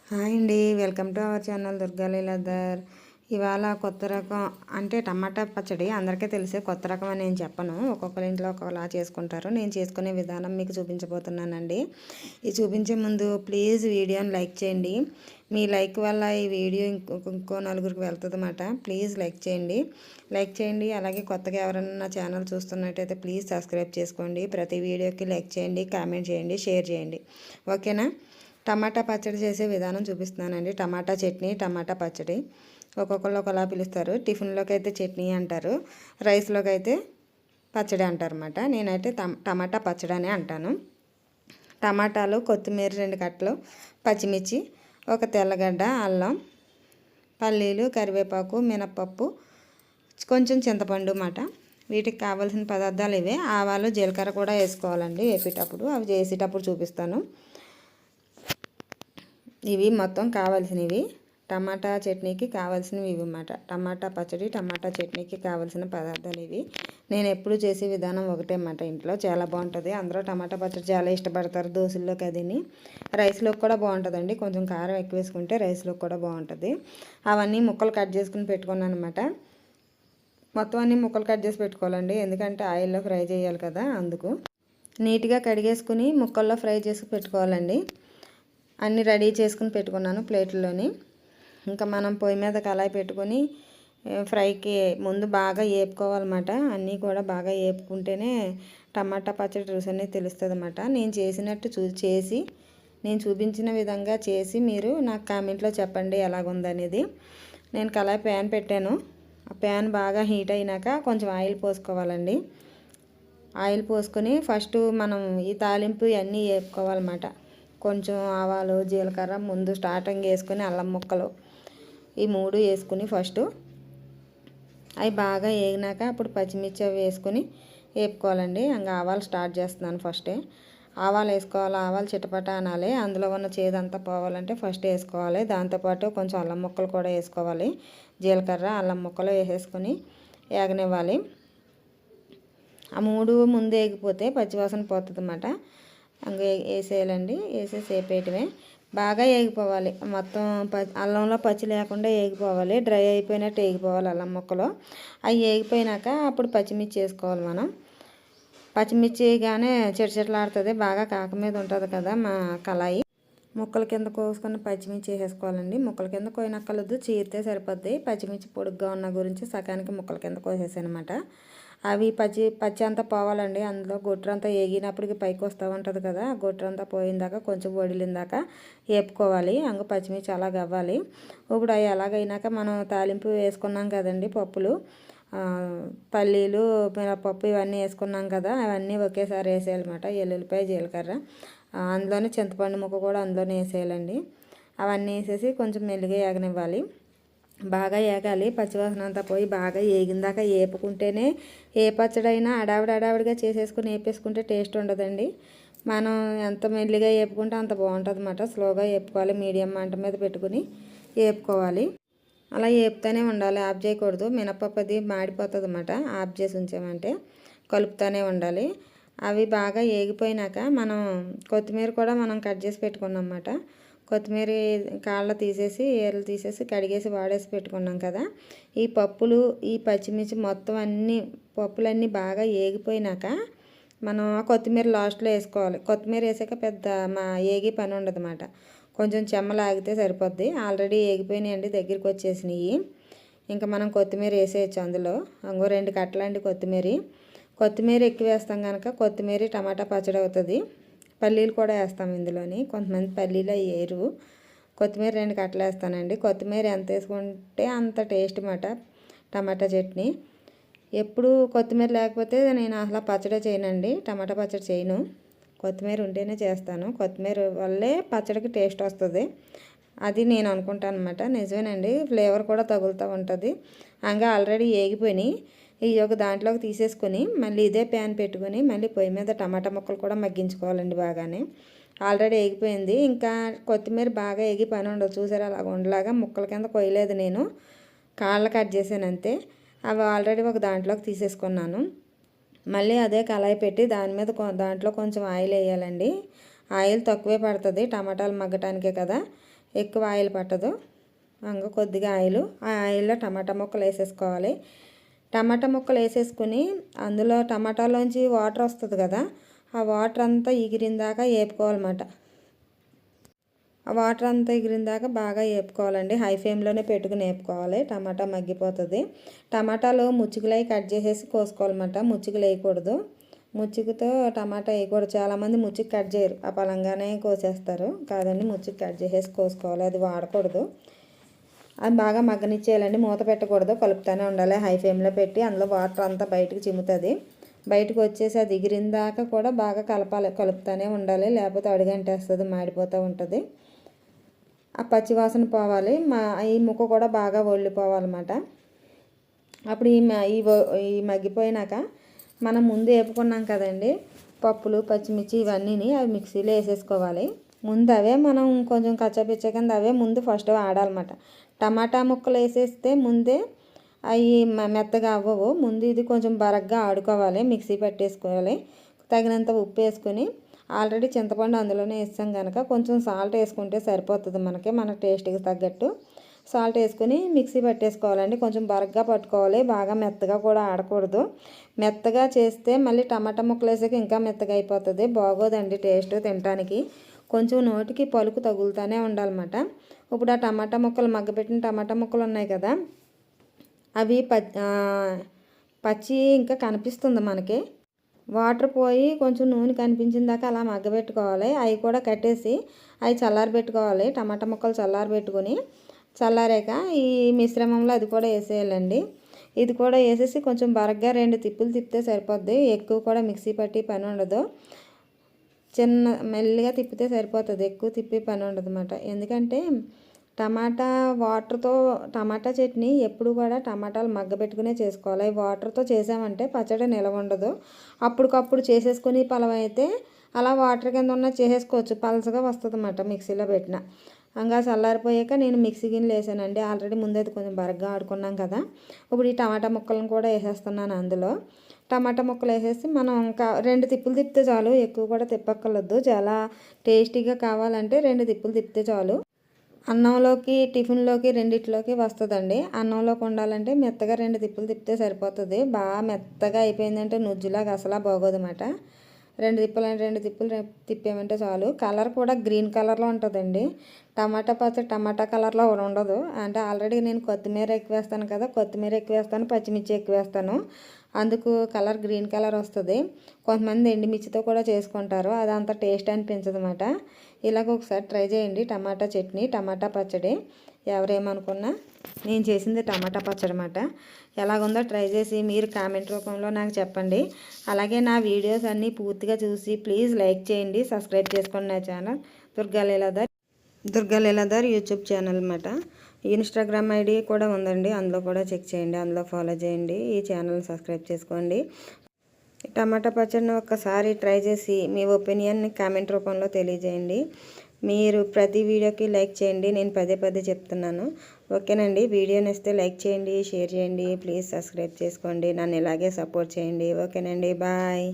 Hi అండి, welcome to our channel Durga Leeladhar. ఇవాళ కొత్త రకం అంటే టమాటా పచ్చడి అందరికీ తెలిసే కొత్త రకం అని నేను చెప్పను. ఒక్కొక్కరి ఇంట్లో ఒకలా చేసుకుంటారు. నేను చేసుకునే విధానం మీకు చూపించబోతున్నానండి. ఇది చూపించే ముందు ప్లీజ్ వీడియోని లైక్ చేయండి. మీ లైక్ వల్ల ఈ వీడియో ఇంకో నలుగురికి వెళ్తుంది అన్నమాట. ప్లీజ్ లైక్ చేయండి. అలాగే కొత్తగా ఎవరైనా నా ఛానల్ చూస్తున్నట్టయితే ప్లీజ్ సబ్స్క్రైబ్ చేసుకోండి. ప్రతి వీడియోకి లైక్ చేయండి, కామెంట్ చేయండి, షేర్ చేయండి. ఓకేనా? టమాటా పచ్చడి చేసే విధానం చూపిస్తున్నానండి. టమాటా చట్నీ, టమాటా పచ్చడి ఒక్కొక్కళ్ళు ఒకలా పిలుస్తారు. టిఫిన్లోకి అయితే చట్నీ అంటారు, రైస్లోకి అయితే పచ్చడి అంటారు అన్నమాట. నేనైతే టమాటా పచ్చడి అని అంటాను. టమాటాలు, కొత్తిమీర 2 కట్టలు, పచ్చిమిర్చి, ఒక తెల్లగడ్డ, అల్లం, పల్లీలు, కరివేపాకు, మినపప్పు, కొంచెం చింతపండు అన్నమాట. వీటికి కావాల్సిన పదార్థాలు ఇవే. ఆవాలు, జీలకర్ర కూడా వేసుకోవాలండి వేపేటప్పుడు. అవి చేసేటప్పుడు చూపిస్తాను. ఇవి మొత్తం కావాల్సినవి టమాటా చట్నీకి కావాల్సినవి ఇవి అన్నమాట. టమాటా పచ్చడి, టమాటా చట్నీకి కావాల్సిన పదార్థాలు ఇవి. నేను ఎప్పుడు చేసే విధానం ఒకటే అన్నమాట. ఇంట్లో చాలా బాగుంటుంది. అందరూ టమాటా పచ్చడి చాలా ఇష్టపడతారు. దోశల్లోకి అదిని రైస్లోకి కూడా బాగుంటుందండి. కొంచెం కారం ఎక్కువ వేసుకుంటే రైస్లోకి కూడా బాగుంటుంది. అవన్నీ ముక్కలు కట్ చేసుకుని పెట్టుకున్నాను అనమాట. మొత్తం అన్నీ ముక్కలు కట్ చేసి పెట్టుకోవాలండి, ఎందుకంటే ఆయిల్లో ఫ్రై చేయాలి కదా. అందుకు నీట్గా కడిగేసుకుని ముక్కల్లో ఫ్రై చేసి పెట్టుకోవాలండి. అన్నీ రెడీ చేసుకుని పెట్టుకున్నాను ప్లేట్లోని. ఇంకా మనం పొయ్యి మీద కళాయి పెట్టుకొని ఫ్రైకి ముందు బాగా వేపుకోవాలన్నమాట. అన్నీ కూడా బాగా వేపుకుంటేనే టమాటా పచ్చడి రుచి అనేది తెలుస్తుంది అన్నమాట. నేను చేసినట్టు చేసి నేను చూపించిన విధంగా చేసి మీరు నాకు కామెంట్లో చెప్పండి ఎలాగుందనేది. నేను కళాయి ప్యాన్ పెట్టాను. ఆ ప్యాన్ బాగా హీట్ అయినాక కొంచెం ఆయిల్ పోసుకోవాలండి. ఆయిల్ పోసుకొని ఫస్ట్ మనం ఈ తాలింపు ఇవన్నీ వేపుకోవాలన్నమాట. కొంచెం ఆవాలు, జీలకర్ర ముందు స్టార్టింగ్ వేసుకొని అల్లం ముక్కలు ఈ 3 వేసుకుని ఫస్ట్ అవి బాగా వేగినాక అప్పుడు పచ్చిమిర్చి అవి వేసుకుని వేపుకోవాలండి. ఇంకా ఆవాలు స్టార్ట్ చేస్తున్నాను. ఫస్టే ఆవాలు వేసుకోవాలి. ఆవాలు చిటపట అనాలి. అందులో ఉన్న చేదంతా పోవాలంటే ఫస్ట్ వేసుకోవాలి. దాంతోపాటు కొంచెం అల్లం ముక్కలు కూడా వేసుకోవాలి. జీలకర్ర, అల్లం ముక్కలు వేసేసుకొని వేగనివ్వాలి. ఆ 3 ముందు వేగిపోతే పచ్చివాసన పోతుంది అన్నమాట. ఇంకా వేసేయాలండి. వేసేసి వేపేయటమే. బాగా వేగిపోవాలి. మొత్తం అల్లంలో పచ్చి లేకుండా వేగిపోవాలి. డ్రై అయిపోయినట్టు వేగిపోవాలి అల్లం ముక్కలు. అవి వేగిపోయినాక అప్పుడు పచ్చిమిర్చి వేసుకోవాలి మనం. పచ్చిమిర్చి వేయగానే చిటచిటలాడుతుంది. బాగా కాక మీద ఉంటుంది కదా మా కళాయి. ముక్కల కింద కోసుకొని పచ్చిమిర్చి వేసేసుకోవాలండి. ముక్కల కింద కోయనక్కర్లేదు, చీరితే సరిపోద్ది. పచ్చిమిర్చి పొడుగ్గా ఉన్న గురించి సగానికి ముక్కల కింద కోసేసానమాట. అవి పచ్చి అంతా పోవాలండి. అందులో గొట్రంతా వేగినప్పటికి పైకి వస్తూ ఉంటుంది కదా. గొట్రంతా పోయిందాక కొంచెం వడిలిందాక వేపుకోవాలి. అంగ పచ్చిమిర్చి అలాగ అవ్వాలి. ఇప్పుడు అవి ఎలాగైనాక మనం తాలింపు వేసుకున్నాం కదండి, పప్పులు, పల్లీలు, మినపప్పు ఇవన్నీ వేసుకున్నాం కదా. అవన్నీ ఒకేసారి వేసేయాలన్నమాట. ఎల్లుల్లిపాయ, జీలకర్ర, అందులోనే చింతపండు ముక్క కూడా అందులోనే వేసేయాలండి. అవన్నీ వేసేసి కొంచెం మెల్లిగా వేగనివ్వాలి. బాగా వేగాలి. పచ్చివాసన అంతా పోయి బాగా వేగిందాక వేపుకుంటేనే ఏ పచ్చడైనా అడావిడిగా చేసేసుకుని వేపేసుకుంటే టేస్ట్ ఉండదండి. మనం ఎంత మెల్లిగా వేపుకుంటే అంత బాగుంటుంది అన్నమాట. స్లోగా వేపుకోవాలి. మీడియం మంట మీద పెట్టుకుని వేపుకోవాలి. అలా వేపుతూనే ఉండాలి, ఆఫ్ చేయకూడదు. మినపప్పు అది మాడిపోతుంది అన్నమాట. ఆఫ్ చేసి ఉంచామంటే కలుపుతూనే ఉండాలి. అవి బాగా వేగిపోయినాక మనం కొత్తిమీర కూడా మనం కట్ చేసి పెట్టుకున్నాం అన్నమాట. కొత్తిమీర కాళ్ళ తీసేసి ఏర్లు తీసేసి కడిగేసి వాడేసి పెట్టుకున్నాం కదా. ఈ పప్పులు, ఈ పచ్చిమిర్చి మొత్తం అన్నీ పప్పులన్నీ బాగా వేగిపోయినాక మనం కొత్తిమీర లాస్ట్లో వేసుకోవాలి. కొత్తిమీర వేసాక పెద్ద ఏగి పని ఉండదు అన్నమాట. కొంచెం చెమ్మలాగితే సరిపోద్ది. ఆల్రెడీ వేగిపోయినాయండి, దగ్గరికి వచ్చేసినాయి. ఇంకా మనం కొత్తిమీర వేసేయచ్చు అందులో. ఇంకో 2 కట్టలండి కొత్తిమీర ఎక్కువ వేస్తాం కనుక కొత్తిమీర టమాటా పచ్చడి అవుతుంది. పల్లీలు కూడా వేస్తాం ఇందులోని. కొంతమంది పల్లీలు వేయరు. కొత్తిమీర 2 కట్టలు వేస్తానండి. కొత్తిమీర ఎంత వేసుకుంటే అంత టేస్ట్ అన్నమాట టమాటా చట్నీ. ఎప్పుడు కొత్తిమీర లేకపోతే నేను అసలు పచ్చడి చేయనండి, టమాటా పచ్చడి చేయను. కొత్తిమీర ఉంటేనే చేస్తాను. కొత్తిమీర వల్లే పచ్చడికి టేస్ట్ వస్తుంది. అది నేను అనుకుంటాను అన్నమాట. నిజమేనండి, ఫ్లేవర్ కూడా తగులుతూ ఉంటుంది. ఇంకా ఆల్రెడీ వేగిపోయినాయి. ఈ ఒక దాంట్లోకి తీసేసుకొని మళ్ళీ ఇదే ప్యాన్ పెట్టుకొని మళ్ళీ పొయ్యి మీద టమాటా ముక్కలు కూడా మగ్గించుకోవాలండి బాగానే. ఆల్రెడీ వేగిపోయింది. ఇంకా కొత్తిమీర బాగా వేగి పని ఉండదు. చూసారా అలాగ ఉండలాగా ముక్కల కింద కొయ్యలేదు నేను, కాళ్ళు కట్ చేశాను అంతే. అవి ఆల్రెడీ ఒక దాంట్లోకి తీసేసుకున్నాను. మళ్ళీ అదే కళాయి పెట్టి దాంట్లో కొంచెం ఆయిల్ వేయాలండి. ఆయిల్ తక్కువే పడుతుంది, టమాటాలు మగ్గటానికే కదా. ఎక్కువ ఆయిల్ పట్టదు. ఇంకా కొద్దిగా ఆయిల్, ఆ ఆయిల్లో టమాటా ముక్కలు వేసేసుకోవాలి. టమాటా ముక్కలు వేసేసుకుని అందులో టమాటాలోంచి వాటర్ వస్తుంది కదా, ఆ వాటర్ అంతా ఎగిరిందాకా వేపుకోవాలన్నమాట. ఆ వాటర్ అంతా ఎగిరిందాక బాగా వేపుకోవాలండి. హై ఫ్లేమ్లోనే పెట్టుకుని వేపుకోవాలి, టమాటా మగ్గిపోతుంది. టమాటాలు ముచ్చుకులై కట్ చేసేసి కోసుకోవాలన్నమాట. ముచ్చుకులు వేయకూడదు, ముచ్చుకుతో టమాటా వేయకూడదు. చాలామంది ముచ్చుకు కట్ చేయరు, ఆ పలంగానే కోసేస్తారు. కాదండి, ముచ్చుకు కట్ చేసేసి కోసుకోవాలి, అది వాడకూడదు. అది బాగా మగ్గనిచ్చేయాలండి, మూత పెట్టకూడదు, కలుపుతూనే ఉండాలి హై ఫ్లేమ్లో పెట్టి. అందులో వాటర్ అంతా బయటకు చిమ్ముతుంది. బయటకు వచ్చేసి అది ఎగిరిందాక కూడా బాగా కలపాలి, కలుపుతూనే ఉండాలి, లేకపోతే అడుగంటేస్తుంది, మాడిపోతూ ఉంటుంది. ఆ పచ్చివాసన పోవాలి, ఈ ముక్క కూడా బాగా ఒళ్ళిపోవాలన్నమాట. అప్పుడు ఈ మగ్గిపోయినాక మనం ముందు వేపుకున్నాం కదండి పప్పులు, పచ్చిమిర్చి ఇవన్నీ, అవి మిక్సీలో వేసేసుకోవాలి. ముందు అవే మనం కొంచెం కచ్చపిచ్చ కింద అవే ముందు ఫస్ట్ ఆడాలన్నమాట. టమాటా ముక్కలు వేసేస్తే ముందే అవి మెత్తగా అవ్వవు. ముందు ఇది కొంచెం బరగ్గా ఆడుకోవాలి, మిక్సీ పెట్టేసుకోవాలి. తగినంత ఉప్పు వేసుకొని, ఆల్రెడీ చింతపండు అందులోనే వేస్తాం కనుక కొంచెం సాల్ట్ వేసుకుంటే సరిపోతుంది మన టేస్ట్కి తగ్గట్టు. సాల్ట్ వేసుకొని మిక్సీ పట్టేసుకోవాలండి. కొంచెం బరగ్గా పట్టుకోవాలి, బాగా మెత్తగా కూడా ఆడకూడదు. మెత్తగా చేస్తే మళ్ళీ టమాటా ముక్కలు వేసాక ఇంకా మెత్తగా అయిపోతుంది, బాగోదండి టేస్ట్ తినడానికి. కొంచెం నోటికి పలుకు తగులుతూనే ఉండాలన్నమాట. ఇప్పుడు ఆ టమాటా ముక్కలు, మగ్గబెట్టిన టమాటా ముక్కలు ఉన్నాయి కదా, అవి పచ్చి ఇంకా కనిపిస్తుంది మనకి. వాటర్ పోయి కొంచెం నూనె కనిపించిన దాకా అలా మగ్గబెట్టుకోవాలి. అవి కూడా కట్టేసి అవి చల్లారబెట్టుకోవాలి. టమాటా ముక్కలు చల్లారబెట్టుకొని, చల్లారాక ఈ మిశ్రమంలో అది కూడా వేసేయాలండి. ఇది కూడా వేసేసి కొంచెం బరగ్గా 2 తిప్పులు తిప్పితే సరిపోద్ది. ఎక్కువ కూడా మిక్సీ పట్టి పని ఉండదు, చిన్న మెల్లిగా తిప్పితే సరిపోతుంది, ఎక్కువ తిప్పి పని ఉండదు అన్నమాట. ఎందుకంటే టమాటా వాటర్తో టమాటా చట్నీ ఎప్పుడు కూడా టమాటాలు మగ్గబెట్టుకునే చేసుకోవాలి. వాటర్తో చేసామంటే పచ్చడి నిలవ ఉండదు. అప్పటికప్పుడు చేసేసుకుని పలవైతే అలా వాటర్ కింద ఉన్న చేసేసుకోవచ్చు, పలసగా వస్తుంది అన్నమాట మిక్సీలో పెట్టిన. ఇంకా చల్లారిపోయాక నేను మిక్సీ గిన్నెలు వేసానండి. ఆల్రెడీ ముందైతే కొంచెం బరగ్గా ఆడుకున్నాం కదా. ఇప్పుడు ఈ టమాటా ముక్కలను కూడా వేసేస్తున్నాను అందులో. టమాటా ముక్కలు వేసేసి మనం ఇంకా 2 తిప్పులు తిప్పితే చాలు, ఎక్కువ కూడా తిప్పక్కర్లేదు. చాలా టేస్టీగా కావాలంటే 2 తిప్పులు తిప్పితే చాలు. అన్నంలోకి, టిఫిన్లోకి, రెండిట్లోకి వస్తుందండి. అన్నంలోకి ఉండాలంటే మెత్తగా 2 తిప్పులు తిప్పితే సరిపోతుంది. బాగా మెత్తగా అయిపోయిందంటే నుజ్జులాగా అసలు బాగోదన్నమాట. 2 తిప్పులు తిప్పామంటే చాలు. కలర్ కూడా గ్రీన్ కలర్లో ఉంటుందండి. టమాటా పచ్చడి టమాటా కలర్లో ఉండదు. అంటే ఆల్రెడీ నేను కొత్తిమీర ఎక్కువ వేస్తాను కదా, కొత్తిమీర ఎక్కువ వేస్తాను, పచ్చిమిర్చి ఎక్కువ వేస్తాను, అందుకు కలర్ గ్రీన్ కలర్ వస్తుంది. కొంతమంది ఎండుమిర్చితో కూడా చేసుకుంటారు, అది అంత టేస్ట్ అనిపించదు అన్నమాట. ఇలాగ ఒకసారి ట్రై చేయండి టమాటా చట్నీ, టమాటా పచ్చడి. ఎవరేమనుకున్నా నేను చేసింది టమాటా పచ్చడి అన్నమాట. ఎలాగుందో ట్రై చేసి మీరు కామెంట్ రూపంలో నాకు చెప్పండి. అలాగే నా వీడియోస్ అన్నీ పూర్తిగా చూసి ప్లీజ్ లైక్ చేయండి, సబ్స్క్రైబ్ చేసుకోండి నా channel Durga Leeladhar YouTube channel అన్నమాట. ఇన్స్టాగ్రామ్ ఐడి కూడా ఉందండి, అందులో కూడా చెక్ చేయండి, అందులో ఫాలో చేయండి, ఈ ఛానల్ సబ్స్క్రైబ్ చేసుకోండి. టమాటా పచ్చడిని ఒక్కసారి ట్రై చేసి మీ ఒపీనియన్ని కామెంట్ రూపంలో తెలియజేయండి. మీరు ప్రతి వీడియోకి లైక్ చేయండి, నేను పదే చెప్తున్నాను. ఓకేనండి, వీడియో నచ్చితే లైక్ చేయండి, షేర్ చేయండి, ప్లీజ్ సబ్స్క్రైబ్ చేసుకోండి, నన్ను ఇలాగే సపోర్ట్ చేయండి. ఓకేనండి, బాయ్.